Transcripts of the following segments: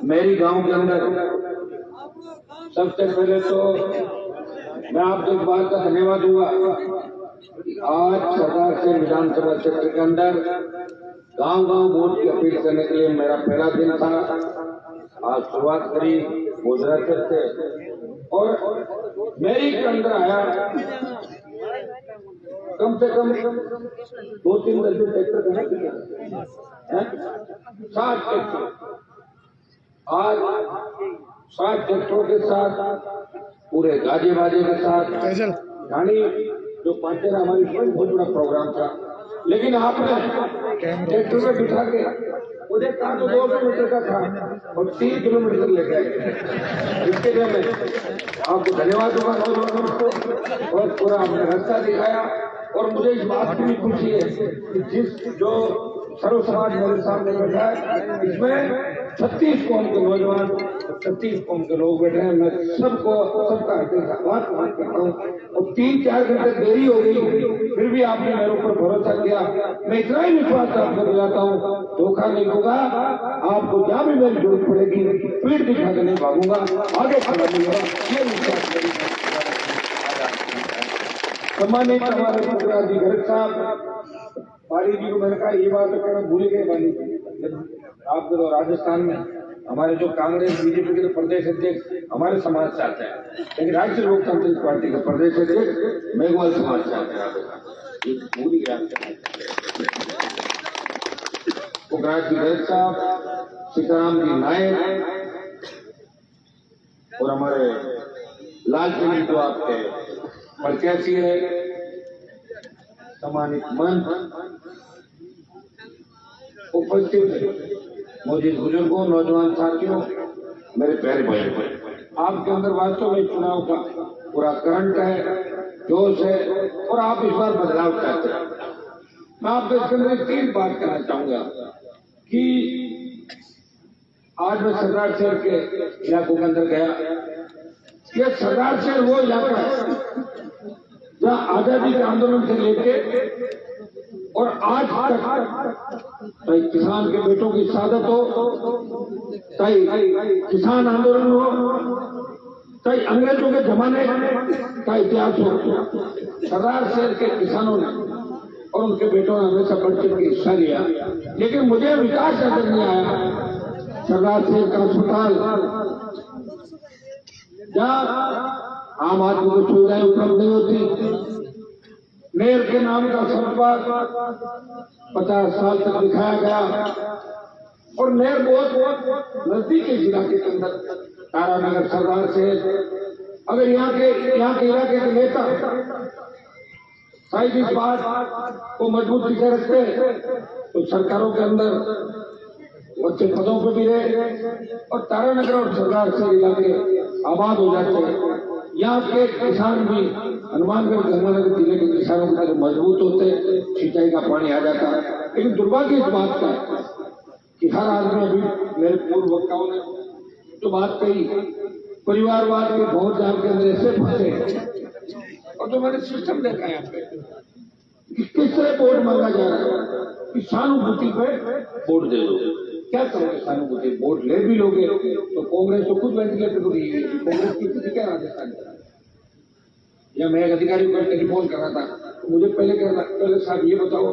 मेरी गांव के अंदर सबसे पहले तो मैं आपको एक बात का धन्यवाद दूंगा। आज सरदार से विधानसभा क्षेत्र के अंदर गांव गांव वोट की अपील करने के लिए मेरा पहला दिन था। आज शुरुआत करी गुजरात से और मेरी के अंदर आया कम से कम 2-3 दर्जन ट्रैक्टर कनेक्ट किया, 7 ट्रैक्टर। आज 7 ट्रैक्टरों के साथ पूरे गाजे बाजे के साथ यानी जो पांचेरा हमारी बहुत बड़ा प्रोग्राम था, लेकिन आपने ट्रैक्टर में बिठा के मुझे कहा तो 200 मीटर का था और 3 किलोमीटर लेके आए। इसके लिए मैं आपको धन्यवाद दूंगा नौजवानों को और पूरा हमने रास्ता दिखाया। और मुझे इस बात की भी खुशी है कि जिस जो सर्व समाज मेरे सामने बैठा है इसमें 36 कौम के नौजवान 36 कौम के लोग बैठे हैं। मैं सबको सबका धन्यवाद करता हूँ। और 3-4 घंटे देरी हो गई फिर भी आपने मेरे ऊपर भरोसा किया। मैं इतना ही विश्वास आपको दिलाता हूँ, धोखा नहीं होगा। आपको जहाँ भी मेरी जरूरत पड़ेगी पीठ दिखा के नहीं भागूंगा, आगे खड़ा नहीं होगा, ये विश्वास करेगा। सम्मानित हमारे मुख्यमंत्री गर्ग साहब पारी जी को मैंने कहा ये बात तो कहना भूल गए वाली आप तो राजस्थान में हमारे जो कांग्रेस बीजेपी के तो प्रदेश अध्यक्ष हमारे समाज से आते हैं, लेकिन राष्ट्रीय लोकतांत्रिक पार्टी का प्रदेश अध्यक्ष मेघवाल समाज से आते हैं। भूल गया मुख्यमंत्री गर्ग साहब, सीताराम जी नायक और हमारे लाल सिंह जो आपके प्रत्याशी है, सम्मानित मंच उपस्थित मौजूद बुजुर्गों, नौजवान साथियों, मेरे प्यारे भाई, आपके अंदर वास्तव में चुनाव का पूरा करंट है, जोश है और आप इस बार बदलाव चाहते हैं। मैं आपको इसके अंदर 3 बात कहना चाहूंगा कि आज मैं सरदार शहर के इलाकों के अंदर गया। यह सरदार शहर वो इलाका है जहाँ आजादी के आंदोलन से लेके और आज तक चाहे किसान के बेटों की शहादत हो, चाहे किसान आंदोलन हो, चाहे अंग्रेजों के जमाने का इतिहास हो, सरदार शहर के किसानों ने और उनके बेटों ने हमेशा बढ़ चढ़ के हिस्सा लिया। लेकिन मुझे विकास नजर नहीं आया। सरदार शहर का अस्पताल जहाँ आम आदमी को सुविधाएं उपलब्ध नहीं होती, नेर के नाम का सड़क 50 साल तक दिखाया गया और नेर बहुत नजदीक के इलाके के अंदर तारानगर सरदार से अगर यहाँ के इलाके के नेता शायद इस बात को मजबूती से रखते तो सरकारों के अंदर अच्छे पदों पर भी रहे और तारानगर और सरदार से इलाके आबाद हो जाते। यहाँ के किसान भी हनुमानगढ़ गंगानगर जिले के किसानों के साथ मजबूत होते, सिंचाई का पानी आ जाता। लेकिन दुर्भाग्य इस बात का कि हर आदमी अभी मेरे पूर्व वक्ताओं ने तो बात कही, परिवारवाद के बहुत जाल के अंदर ऐसे फंसे और जो मैंने सिस्टम देखा है यहाँ पे कि किस तरह वोट मांगा जा रहा है कि सहानुभूति पे वोट दे दो। क्या करोगे सहानुभूति? वोट ले भी लोगे तो कांग्रेस तो खुद वेंटिलेटर को दी, कांग्रेस की स्थिति क्या राजस्थान में। या मैं एक अधिकारी को टेलीफोन कर रहा था तो मुझे पहले साहब ये बताओ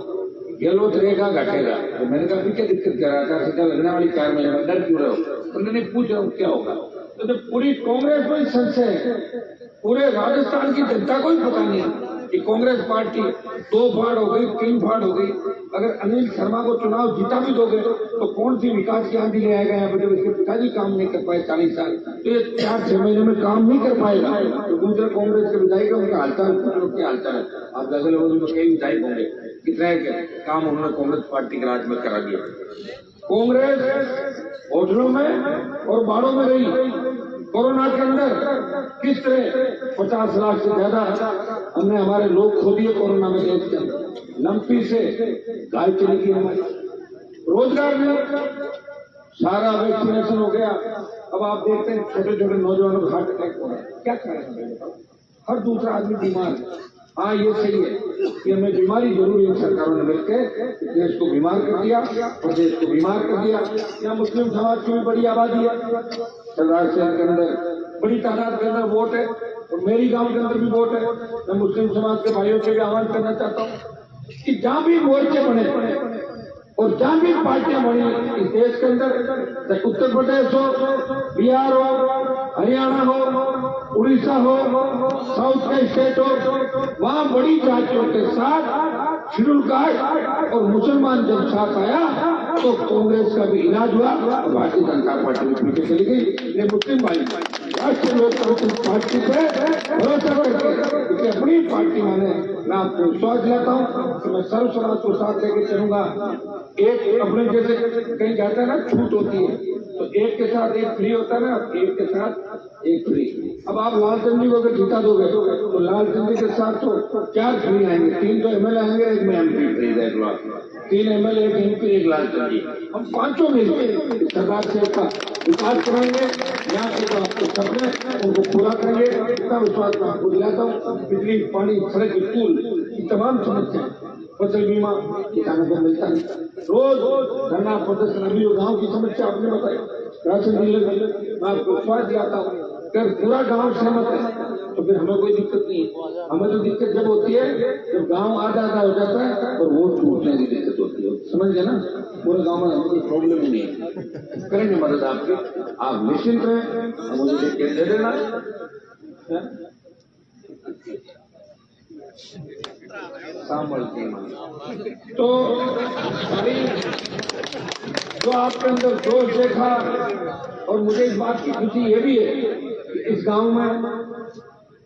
गहलोत रहेगा घटेगा, तो मैंने कहा क्या दिक्कत कर रहा था, सीधा लगने वाली 4 महीने में डर क्यों रहे हो? उन्होंने पूछ रहा हूँ क्या होगा। तो पूरी कांग्रेस में संशय है, पूरे राजस्थान की जनता को ही पता नहीं कि कांग्रेस पार्टी 2 फाड़ हो गई, 3 फाड़ हो गई। अगर अनिल शर्मा को चुनाव जीता भी दोगे तो कौन सी विकास की आंधी ले आएगा यहाँ पर? जब इसके पिताजी काम नहीं कर पाए 40 साल, तो ये 4-6 महीने में काम नहीं कर पाएगा। तो दूसरे कांग्रेस के विधायक उनका हालचाल क्या हालचाल है? आप अगले लेवल में कई विधायक होंगे, कितना काम उन्होंने कांग्रेस पार्टी के राज में करा दिया। कांग्रेस होटलों में और बाड़ों में रही। कोरोना के अंदर किस तरह 50 लाख से ज्यादा हमने हमारे लोग खो दिए कोरोना में। देश के अंदर लंपी से गाय चली गई हमारी, रोजगार में सारा वैक्सीनेशन हो गया। अब आप देखते हैं छोटे छोटे नौजवानों को हार्ट अटैक हो रहा है। क्या करें? हर दूसरा आदमी बीमार है। हाँ ये सही है कि हमें बीमारी जरूर इन सरकारों ने मिलकर देश को बीमार कर दिया, प्रदेश को बीमार कर दिया। यहाँ मुस्लिम समाज की भी बड़ी आबादी है, सरदार शहर के अंदर बड़ी तादाद के अंदर वोट है और मेरी गांव के अंदर भी वोट है। मैं मुस्लिम समाज के भाइयों से भी आह्वान करना चाहता हूँ कि जहां भी मोर्चे बने और जहां भी पार्टियां बनी इस देश के अंदर, चाहे उत्तर प्रदेश हो, बिहार हो, हरियाणा हो, उड़ीसा हो, साउथ का स्टेट हो, वहां बड़ी जातियों के साथ शेड्यूल कास्ट और मुसलमान जब साथ आया तो कांग्रेस का भी इलाज हुआ और भारतीय जनता पार्टी भी पीछे चली गई। ये मुस्लिम भाई राष्ट्रीय लोकतांत्रिक पार्टी पे भरोसा करके अपनी पार्टी माने मैं आपको विश्वास दिलाता हूँ कि मैं सर्व समाज को साथ लेकर चलूंगा। एक अपने जैसे कहीं जाता है ना, छूट होती है तो एक के साथ एक फ्री होता है ना, एक के साथ एक फ्री। अब आप लालचंद जी को अगर जीता दोगे तो लालचंद जी के साथ तो 4 फ्री आएंगे, 3 तो एमएलए आएंगे, एक में एमपी फ्री रहेगा, 3 एमएलए, एक एमपी, एक लालचंद जी। हम पांचों मिलकर सरकार से का विकास कराएंगे, यहाँ के जो आपके सपने उनको पूरा करेंगे। इतना विश्वास मैं आपको दिलाता हूँ। बिजली, पानी, सड़क, स्कूल की तमाम समस्याएं, फसल बीमा किसानों को मिलता नहीं, रोज धरना प्रदर्शन, अभी गाँव की समस्या आपने बताई, राशन डीलर, मैं आपको विश्वास दिलाता हूँ अगर पूरा गांव सहमत है तो फिर हमें कोई दिक्कत नहीं है। हमें तो दिक्कत जब होती है जब गांव आधा आधा हो जाता है और वोट टूटने की दिक्कत होती है, समझ गए ना। पूरे गांव में हमें कोई प्रॉब्लम ही नहीं है, करेंगे मदद आपकी, आप निश्चिंत रहें, मुझे लिख के दे देना। तो जो आपके अंदर जोश देखा, और मुझे इस बात की खुशी ये भी है कि इस गांव में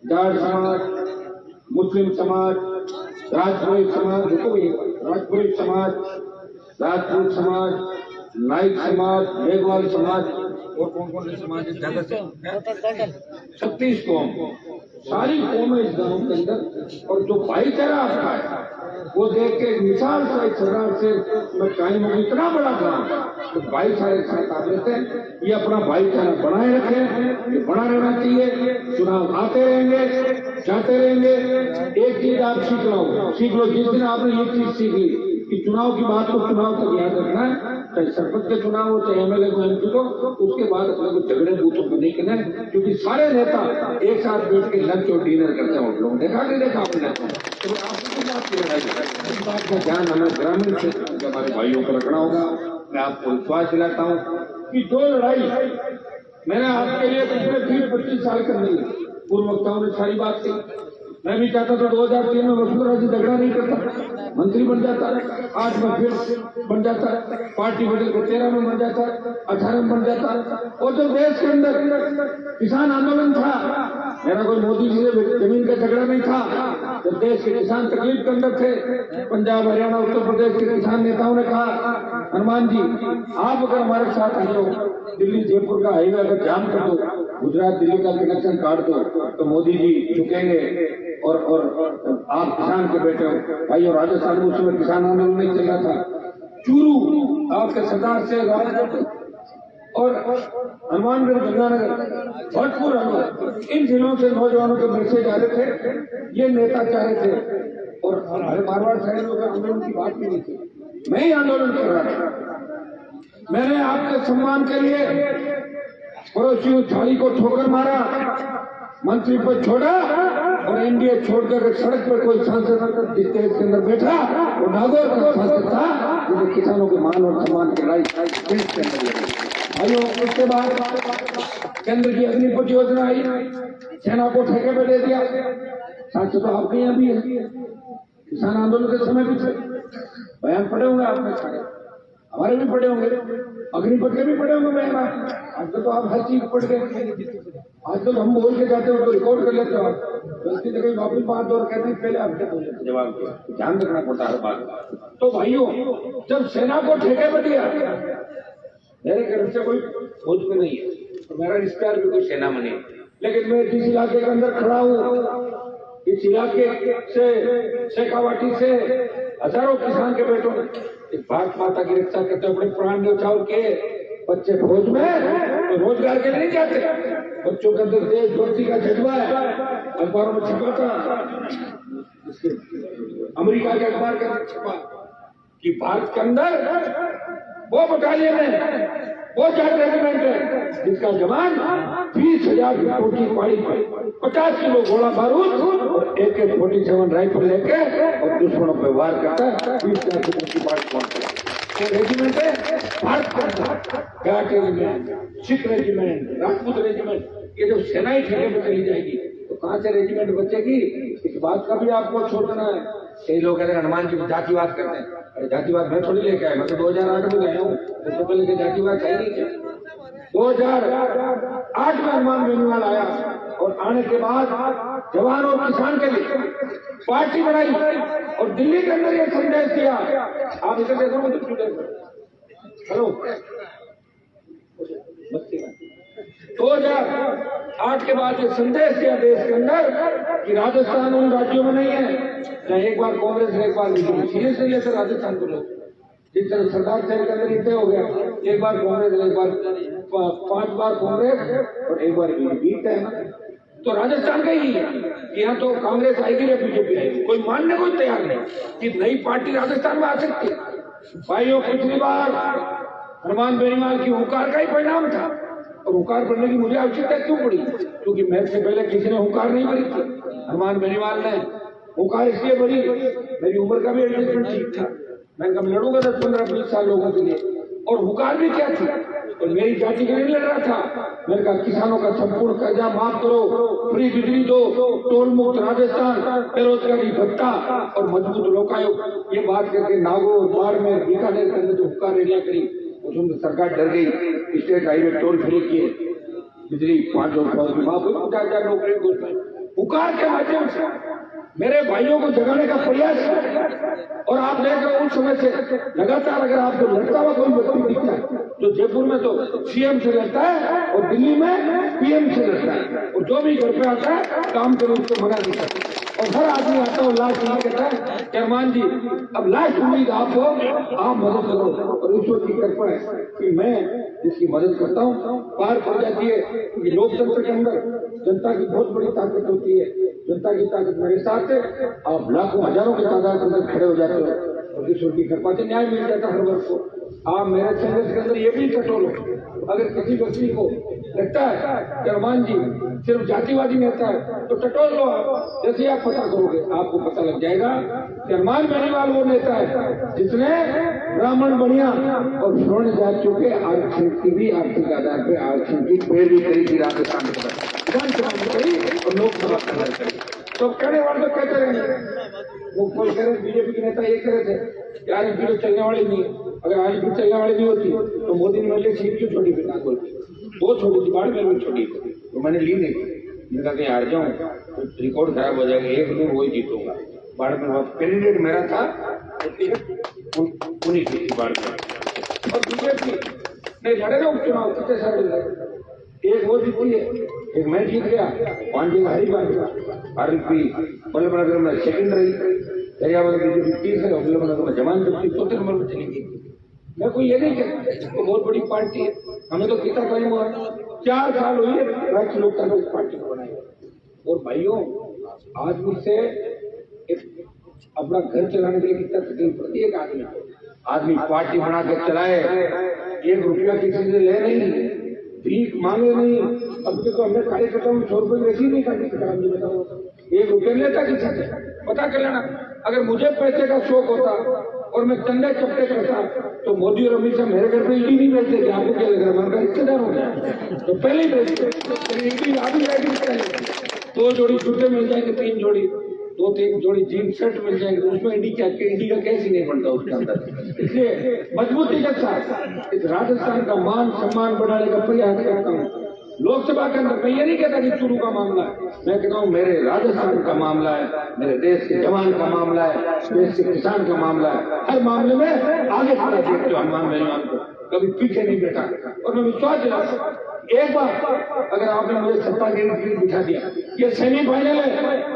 जाट समाज, मुस्लिम समाज, राजपूत समाज, राजपूत समाज, राजपूत समाज, नाइक समाज, मेघवाल समाज और कौन से समाज है ज्यादा से 36 कौम, सारी कौमें इस गांव के अंदर। और जो भाईचारा आपका है वो देख के मिसाल से सरदार से मैं कायम होगी, इतना बड़ा काम तो भाईचारे के साथ आप लेते हैं। ये अपना भाईचारा बनाए रखें, ये बना रहना चाहिए। चुनाव आते रहेंगे, जाते रहेंगे। एक चीज आप सीख लो, जिस दिन आपने ये चीज सीख ली कि चुनाव की बात को चुनाव तक याद रखना है, चाहे सरपंच के चुनाव हो, चाहे एमएलए को, एमपी को, उसके बाद अपने को झगड़े बूथों को नहीं करना है, क्योंकि सारे नेता एक साथ बैठ के लंच और डिनर करते हैं। उन लोग देखा नहीं देखा आपने, तो आपकी बात की लड़ाई, इस बात का ध्यान हमें ग्रामीण क्षेत्र के हमारे भाइयों को रखना होगा। मैं आपको विश्वास दिलाता हूँ कि जो लड़ाई मैंने आपके लिए पिछले 20-25 साल करनी है, पूर्व वक्ताओं ने सारी बात की। मैं भी चाहता था 2003 में वसुंधरा जी झगड़ा नहीं करता, मंत्री बन जाता, 8 में फिर बन जाता, पार्टी बदल के 13 में बन जाता, 18 में बन जाता। और जब देश के अंदर किसान आंदोलन था, मेरा कोई मोदी जी से जमीन का झगड़ा नहीं था। जब देश के किसान तकलीफ के अंदर थे, पंजाब, हरियाणा, उत्तर प्रदेश के किसान नेताओं ने कहा, हनुमान जी आप अगर हमारे साथ आ जाओ, दिल्ली जयपुर का हाईवे अगर जाम कर दो, गुजरात दिल्ली का कनेक्शन काट दो, तो मोदी जी झुकेंगे। और आप किसान के बेटे हो भाई। और राजस्थान में उस समय किसान आंदोलन नहीं चल रहा था, चूरू आपके सरदार से और हनुमानगढ़, गंगानगर, भरतपुर आंदोलन, इन जिलों से नौजवानों के मैसेज आ रहे थे, ये नेता चाह रहे थे। और हमारे मारवाड़ शहर में आंदोलन की बात भी नहीं थी, मैं ही आंदोलन कर रहा था। मैंने आपके सम्मान के लिए पड़ोसी थाली को ठोकर मारा, मंत्री पर छोड़ा, और एनडीए छोड़कर सड़क पर कोई सांसद जिस देश के अंदर बैठा वो नागौर का सांसद था, मुझे किसानों के मान और सम्मान की लड़ाई देश के अंदर लड़ी। भाइयों, उसके बाद केंद्र की अग्निपथ योजना आई, सेना को ठेके पे दे दिया। साथ तो आपके यहाँ भी है, किसान आंदोलन के समय भी थे, बयान पढ़े होंगे आपने सारे, हमारे भी पढ़े होंगे, अग्निपथ के भी पढ़े होंगे बयान। आजकल तो आप हर चीज पढ़ गए, आजकल हम बोल के जाते हो तो रिकॉर्ड कर लेते हो, गलती से कहीं वापिस बात और कहते हैं पहले आपके जवाब दिया, ध्यान रखना पड़ता है बात। तो भाइयों, जब सेना को ठेके पे दिया, मेरे घर से कोई फौज में नहीं है, तो मेरा रिश्तेदार भी कोई सेना में नहीं, लेकिन मैं जिस इलाके के अंदर खड़ा हूँ, इस इलाके से शेखावाटी से हजारों किसान के बेटों भारत माता की रक्षा करते अपने प्राण न्यौछावर के बच्चे फौज में तो रोजगार के नहीं जाते, बच्चों के अंदर देशभक्ति का जज्बा है, अखबारों में छपा था, अमेरिका के अखबार का छपा कि भारत के अंदर वो बटालियन है, वो चार रेजिमेंट है जिसका जवान 20,000 फुट की पहाड़ी पर 50 किलो गोला बारूद और AK-47 राइफल लेके और दुश्मनों पर वार करता है। 20,000 फुट की पहाड़ी पहुंचता है। रेजिमेंट है भारत का घाट regiment, Sikh regiment, Rajput regiment. ये जब सेनाई ठेके में चली जाएगी तो कहां से रेजिमेंट बचेगी? इस बात का भी आपको सोचना है। कई लोग कहते हैं हनुमान जी जातिवाद करते हैं। अरे जातिवाद मैं थोड़ी लेके आया, मैं तो 2008 में गया हूँ, उससे पहले के जातिवाद है नहीं क्या? 2008 में हनुमान बेनीवाल आया और आने के बाद जवान और किसान के लिए पार्टी बनाई और दिल्ली के अंदर ये संदेश दिया। आप इसे देखो तो क्यों देखो? हेलो 2008 के बाद ये संदेश दिया देश के अंदर कि राजस्थान उन राज्यों में नहीं है जहाँ एक बार कांग्रेस एक बार बीजेपी। सीरियसली लेते राजस्थान को लोग, जिस तरह सरदार साहब के अंदर इतने हो गया, एक बार कांग्रेस एक बार 5 बार कांग्रेस और एक बार बीजेपी है ना। तो राजस्थान का ही है कि यहाँ तो कांग्रेस आएगी या बीजेपी आएगी, कोई मानने को तैयार नहीं कि नई पार्टी राजस्थान में आ सकती है। भाइयों पिछली बार हनुमान बेनीवाल की हुंकार का ही परिणाम था और हुंकार भरने की मुझे आवश्यकता क्यों पड़ी? क्योंकि मैच से पहले किसी ने हुंकार नहीं भरी थी। हनुमान बेनीवाल ने हुंकार इसलिए भरी, मेरी उम्र का भी एडजस्टमेंट ठीक था, मैं कम लड़ूंगा 10, 15, 20 साल लोगों के लिए। और हुंकार भी क्या थी? और मेरी जाति के लिए लड़ रहा था। मैंने कहा किसानों का संपूर्ण कर्जा माफ करो, फ्री बिजली दो, टोल मुक्त राजस्थान, बेरोजगारी भत्ता और मजबूत लोकायुक्त। ये बात करके नागौर, बाड़मेर, बीकानेर के अंदर जो हुक्का रैलियां करी उसमें सरकार डर गई। स्टेट हाईवे टोल फ्री किए, बिजली 500 की माफ हुई, 50,000 नौकरी घोषणा। हुक्कार के माध्यम से मेरे भाइयों को जगाने का प्रयास है। और आप देख रहे हो उस समय से लगातार अगर आपको लड़ता हुआ कोई व्यक्ति दिखता है तो जयपुर में तो सीएम से लड़ता है और दिल्ली में पीएम से लड़ता है, और जो भी घर पे आता है काम करो उसको मना नहीं करता। और हर आदमी आता है लास्ट में कहता है हनुमान जी अब लास्ट उम्मीद आप हो, आप मदद करो। और ईश्वर की कृपा है कि मैं जिसकी मदद करता हूँ पार पड़ जाती है। क्योंकि लोकतंत्र के अंदर जनता की बहुत बड़ी ताकत होती है। जनता की ताकत मेरे साथ है, आप लाखों हजारों की तादाद के अंदर खड़े हो जाते हो और ईश्वर की कृपा से न्याय मिल जाता है हर वर्ग को। आप मेरे संघर्ष के अंदर ये भी टटोलो, अगर किसी व्यक्ति को लगता है कि हनुमान जी सिर्फ जातिवादी नेता है तो टटोल लो आप। जैसे आप पता करोगे आपको पता लग जाएगा कि हनुमान बेनीवाल वो नेता है जिसने ब्राह्मण बनिया और स्वर्ण जातियों के आरक्षण की भी आर्थिक आधार पर आरक्षण की पैरवी करी थी राजस्थान में, विधानसभा में करी और लोकसभा के अंदर करी। तो कहने वाले तो कहते रहेंगे वो कोई करे बीजेपी के नेता ये करे थे यार इनकी तो चलने वाली नहीं है। अगर आज भी चलने वाली नहीं होती तो मोदी ने मेरे सीट क्यों छोटी बिना कोई वो छोटी थी, बाढ़ में भी छोटी थी तो मैंने ली नहीं। मैंने कहा कि हार जाऊं तो रिकॉर्ड खराब हो जाएगा, एक दिन वही जीतूंगा। बाढ़ में कैंडिडेट मेरा था उन्हीं की थी बाढ़ में। और बीजेपी नहीं लड़े ना उपचुनाव कितने सारे लड़े, एक वो जीती है एक मैं जीत गया, 5 जगह हरी आरपी बल्लभनगर में सेकंड रही, दरियावाद बीजेपी 30 है, बल्लभनगर में जमान जब्ती 4 नंबर में चली गई। मैं कोई ये नहीं कहता तो बहुत बड़ी पार्टी है, हमें तो कितना टाइम हुआ 4 साल हुई है राष्ट्रीय लोकतांत्रिक पार्टी को बनाई। और भाइयों आदमी से अपना घर चलाने के लिए कितना तकलीफ पड़ती है। आदमी पार्टी बना कर चलाए, 1 रुपया किसी से ले नहीं, भीख मांगे नहीं। अब तो हमने कार्यकर्ता में 100 रुपये वैसे ही नहीं करते। बताओ 1 रुपया लेता किसी से पता कर लेना। अगर मुझे पैसे का शौक होता और मैं चंदे चपटे करता तो मोदी और अमित शाह मेरे घर पे ईडी नहीं भेजते थे। आपको क्या लग रहा है हमारे रिश्तेदार हो गया तो पहले ही भेजते। ईडी आ भी जाएगी, 2 जोड़ी जूते मिल जाएंगे, 3 जोड़ी 2-3 जोड़ी जीन्स शर्ट मिल जाएंगे, तो उसमें ईडी का कैसे नहीं बनता उसके अंदर। इसलिए मजबूती के साथ इस राजस्थान का मान सम्मान बढ़ाने का प्रयास करता हूँ। लोकसभा के अंदर मैं ये नहीं कहता कि चुरू का मामला है, मैं कहता हूँ मेरे राजस्थान का मामला है, मेरे देश के जवान का मामला है, देश के किसान का मामला है। हर मामले में आगे खड़ा देखते हो हनुमान बेनीवाल को, कभी पीछे नहीं बैठा। और मैं विश्वास दिलाता एक बार अगर आपने मुझे सत्ता के लिए बिठा दिया, ये सेमीफाइनल है,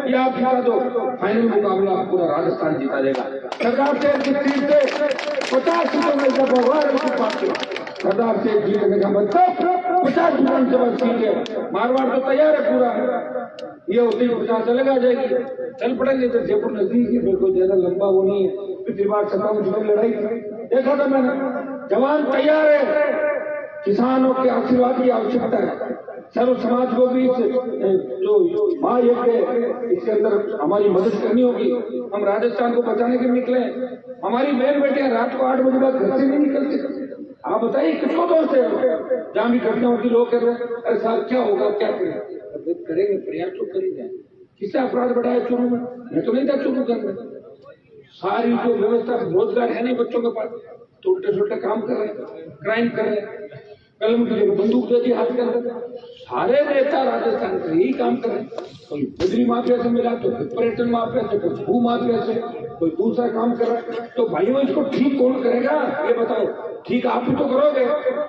ये आप जिता दो, फाइनल मुकाबला पूरा राजस्थान जीता देगा। सरदार साहब की सीट से 50 सीटों में जब सरदार से जीतने का मतलब 50 विधानसभा सीट है। मारवाड़ तो तैयार है पूरा। ये होती है पता चलेगा आ जाएगी, चल पड़ेंगे। तो जयपुर नजदीक ही, बिल्कुल ज्यादा लंबा वो नहीं है। पिछली बार 57 में लड़ाई देखा था मैंने, जवान तैयार है, किसानों के आशीर्वाद की आवश्यकता है। सर्व समाज को भी जो महायज्ञ है इसके अंदर हमारी मदद करनी होगी। हम राजस्थान को बचाने के लिए निकले, हमारी बहन बेटियां रात को 8 बजे बाद घर से नहीं निकलते। आप बताइए किसको दोष है? जहां भी घटना होती लोग कह रहे हैं अरे साहब क्या होगा, क्या करेंगे, प्रयास तो करेंगे। किससे अपराध बढ़ाया चुरू में? मैं तो नहीं था चुरू करने। सारी जो व्यवस्था, रोजगार है नहीं बच्चों के पास, तो उल्टे सुल्टे काम कर रहे हैं, क्राइम कर रहे हैं। कल मुझे बंदूक दे दी हाथ के अंदर। सारे नेता राजस्थान से यही काम कर रहे हैं। कोई बजरी माफिया से मिला, तो कोई पर्यटन माफिया से, कोई भू माफिया से, कोई दूसरा काम कर रहा है। तो भाइयों इसको ठीक कौन करेगा ये बताओ? ठीक आप ही तो करोगे।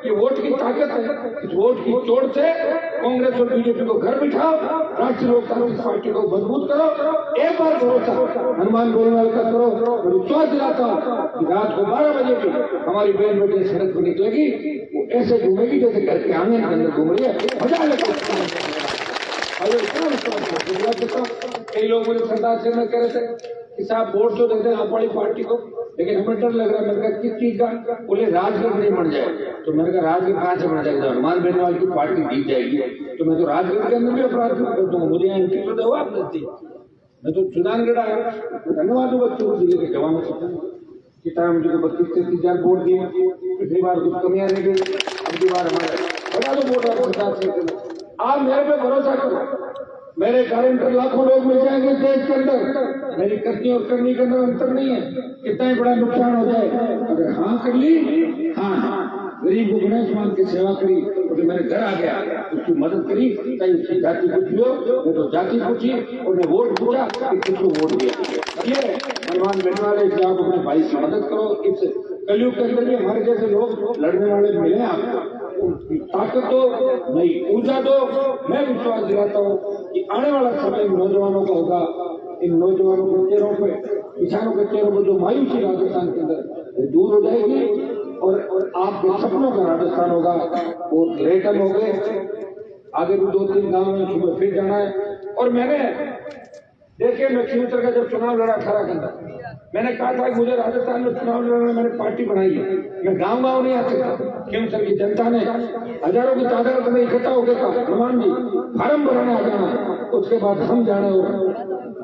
ये वोट की ताकत है, इस वोट की चोट से कांग्रेस और बीजेपी को घर बिठाओ, राष्ट्रीय लोकतांत्रिक पार्टी को मजबूत करो। एक बार भरोसा हनुमान गोलवाल का करो, विश्वास दिलाता हूं कि रात को 12 बजे भी हमारी बहन बेटी सड़क पर निकलेगी, वो ऐसे घूमेगी जैसे घर के आंगन के अंदर घूम रही है। मजा लगता कई लोग मुझे सरदार से में कह रहे थे कि साहब वोट तो देते हैं आप वाली पार्टी को, लेकिन हमें डर लग रहा है। मैंने कहा किस चीज का? बोले राजगढ़ नहीं बन जाए। तो मैंने कहा राजगढ़ कहाँ से बन जाएगा? हनुमान बेनीवाल की पार्टी जीत जाएगी तो मैं तो राजगढ़ के अंदर भी अपराध कर दूंगा। मुझे एंट्री तो दो आप देती। मैं तो सुजानगढ़ आया, धन्यवाद हो बच्चों को, जिले के जवानों को कितना मुझे 32-33 वोट दिए। पिछली बार कुछ कमियां नहीं गई, अगली बार हमारे बड़ा तो वोट है। आप मेरे पे भरोसा करो, मेरे गारंटर लाखों लोग मिल जाएंगे देश के अंदर। मेरी करनी और करनी के अंदर अंतर नहीं है, कितना ही बड़ा नुकसान हो जाए, अगर हाँ कर ली, हाँ गरीब को गणेश मान की सेवा करी, तो मेरे घर आ गया, उसकी मदद करी, कहीं उसकी जाति पूछ लो, मैं तो जाति पूछी और मैं वोट पूछा कि किसको वोट दिया। ये हनुमान बेनीवाल है कि आप अपने भाई की मदद करो। इस कलयुग के अंदर भी हमारे जैसे लोग लड़ने वाले मिले आपको, उनकी ताकत दो, नई ऊर्जा दो। मैं विश्वास दिलाता हूँ कि आने वाला समय नौजवानों का होगा। इन नौजवानों के चेहरों पे, किसानों के चेहरों पर जो मायूसी राजस्थान के अंदर दूर हो जाएगी और आपके सपनों का राजस्थान होगा। वो रिटर्न हो गए, आगे भी 2-3 गांव में सुबह फिर जाना है। और मैंने देखिए, मैं खिमसर का जब चुनाव लड़ा 18 के अंदर, मैंने कहा था कि मुझे राजस्थान में चुनाव लड़ना, मैंने पार्टी बनाई है, मैं गांव गांव नहीं आ सकता। खिमसर की जनता ने हजारों की तादाद में इकट्ठा हो गया था, हनुमान जी फार्म भराने आ जाना, उसके बाद हम जाने और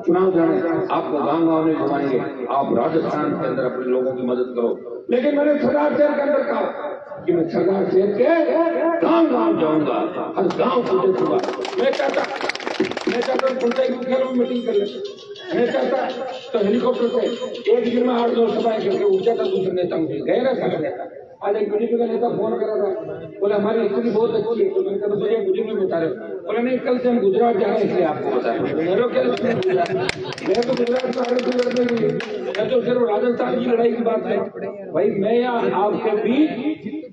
चुनाव जाने, आपको गांव गांव नहीं घुमाएंगे, आप राजस्थान के अंदर अपने लोगों की मदद करो। लेकिन मैंने सरदार शहर के अंदर कहा कि मैं सरदार शहर के गांव गांव जाऊंगा, हर गांव को देखूंगा। मैं चाहता पंचायत मुख्यालय में मीटिंग कर ले, मैं चाहता तो हेलीकॉप्टर से एक दिन में 8-9 सभाएं करके उठ जाता। दूसरे नेता मुझे गए ना सारा नेता। आज एक बीजेपी का नेता फोन करा था, बोले हमारी स्थिति बहुत अच्छी है। तो मैंने कहा मुझे नहीं बता रहे, बोले नहीं कल से हम गुजरात जा रहे हैं इसलिए आपको बता रहे। मैं तो गुजरात का लड़ने के लिए, मैं तो सिर्फ राजस्थान की लड़ाई की बात है भाई। मैं यहाँ आपके बीच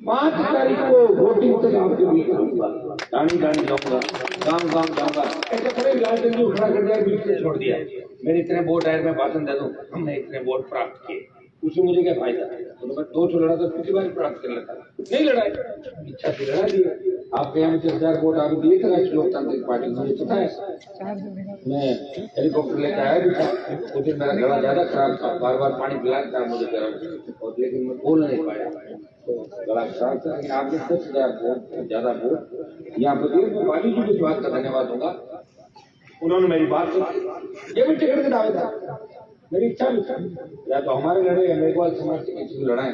5 तारीख को वोटिंग तक आपके बीच करूंगा, गाड़ी जाऊंगा, गाँव गाँव जाऊंगा। ऐसे थोड़े लालचंद जी खड़ा कर दिया, बीच से छोड़ दिया, मेरे इतने वोट आए मैं भाषण दे दूं, हमने इतने वोट प्राप्त किए, उससे मुझे क्या फायदा? तो मैं 200 लड़ा तो पिछली बार प्राप्त कर लेता, नहीं लड़ाई, इच्छा से लड़ा दिया। आपके यहाँ 10,000 वोट आपको दिए थे राष्ट्रीय लोकतांत्रिक पार्टी, मुझे पता है। मैं हेलीकॉप्टर लेकर आया भी था, उस दिन मेरा गला ज्यादा खराब था, बार बार पानी पिलाया था मुझे गर्म, और लेकिन मैं बोल नहीं पाया, तो गला खराब था। लेकिन आपने 10,000 वोट ज्यादा वोट यहाँ पर दिए। मैं वाली जी को इस बात का धन्यवाद दूंगा, उन्होंने मेरी बात सुनी। ये भी टिकट के दावे था, मेरी इच्छा भी थी या तो हमारे लड़े या मेघवाल समाज के किसी को लड़ाए।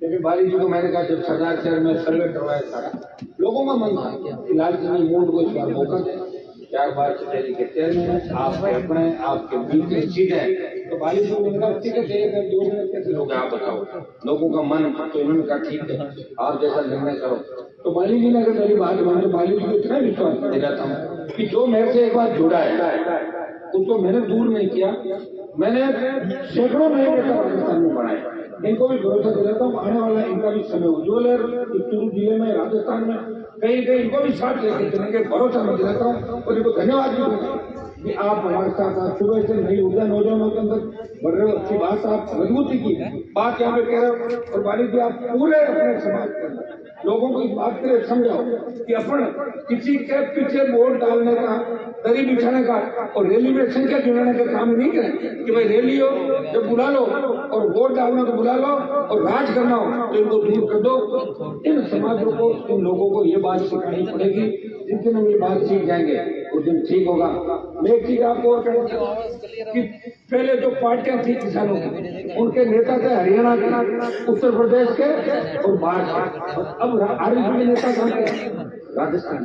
लेकिन बाली जी को मैंने कहा जब सरदार शहर में सर्वे करवाया सारा, लोगों का मन था कि लालचंद मूड को इस बार मौका दें। 4 बार से डेली के चेयरमैन है, आपके अपने आपके बीच सीट है, तो बाली जी ने कहा टिकट है 2 मिनट कैसे लोग आप बताओ। लोगों का मन, तो इन्होंने कहा ठीक है आप जैसा निर्णय करो। तो बाली जी ने अगर मेरी बात मानी, तो बाली जी को इतना विश्वास दिलाता हूँ कि जो मेरे से एक बार जुड़ा है उसको मैंने दूर नहीं किया। मैंने सैकड़ों नए नेता राजस्थान में बनाए, इनको भी भरोसा दिलाता हूँ आने वाला इनका भी समय उज्ज्वल है। चूरू जिले में, राजस्थान में कहीं कहीं इनको भी साथ लेकर चलेंगे, भरोसा मैं दिलाता हूँ। और इनको धन्यवाद भी दूंगा कि आप हमारे साथ आज सुबह से नई ऊर्जा नौजवानों के अंदर बढ़ रहे हो। अच्छी बात, आप मजबूती की बात यहाँ पे कह रहे हो। और बाली जी आप पूरे अपने समाज के अंदर लोगों को इस बात के लिए समझाओ कि अपन किसी के पीछे वोट डालने का दरी बिछाने का और रैली में संख्या गिनाने का काम नहीं करें कि भाई रैली हो जब बुला लो और वोट डालना तो बुला लो और राज करना हो तो इनको दूर कर दो। इन समाजों को, इन लोगों को ये बात सिखानी पड़ेगी। जिस दिन हम ये बात सीख जाएंगे उस दिन ठीक होगा। मैं एक चीज आपको और कहूँगा कि पहले जो पार्टियां थी किसानों की, उनके नेता थे हरियाणा के, उत्तर प्रदेश के और बाहर के। अब आरएलपी के नेता कहाँ के? राजस्थान।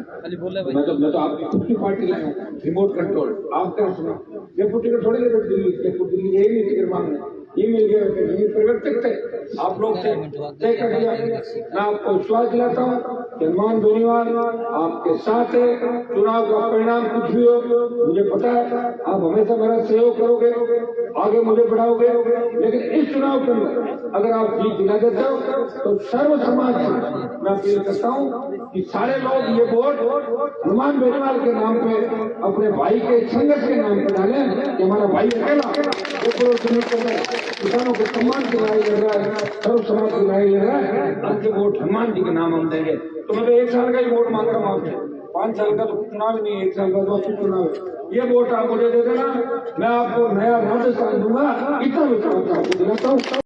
मैं तो आपकी खुद की पार्टी का रिमोट कंट्रोल आप क्या सुना, डेपुटी को थोड़ी देर दिल्ली, डेपुटी दिल्ली यही नहीं फिक्र मांगना, ये मिल गया, ये परिवर्तित थे आप लोग थे, तय कर दिया। मैं आपको विश्वास दिलाता हूँ हनुमान बेनीवाल आपके साथ है। चुनाव का परिणाम कुछ भी हो मुझे पता है, आप हमेशा मेरा सहयोग करोगे, आगे मुझे बढ़ाओगे। लेकिन इस चुनाव के अंदर अगर आप जीत दिला देते हो तो सर्व समाज से मैं अपील करता हूँ कि सारे लोग ये वोट हनुमान बेनीवाल के नाम पे, अपने भाई के संघर्ष के नाम पे डालें कि हमारा भाई अकेला किसानों के सम्मान की लड़ाई लड़ रहा है, सर्व समाज की लड़ाई लड़ रहा है। आपके वोट हनुमान जी के नाम हम देंगे। तो मैं तो 1 साल का ही वोट मांग रहा हूँ आपसे, 5 साल का तो चुनाव नहीं है, 1 साल का तो चुनाव है। ये वोट आप मुझे दे देना, मैं आपको नया राजस्थान दूंगा, इतना विश्वास आपको दिलाता हूँ।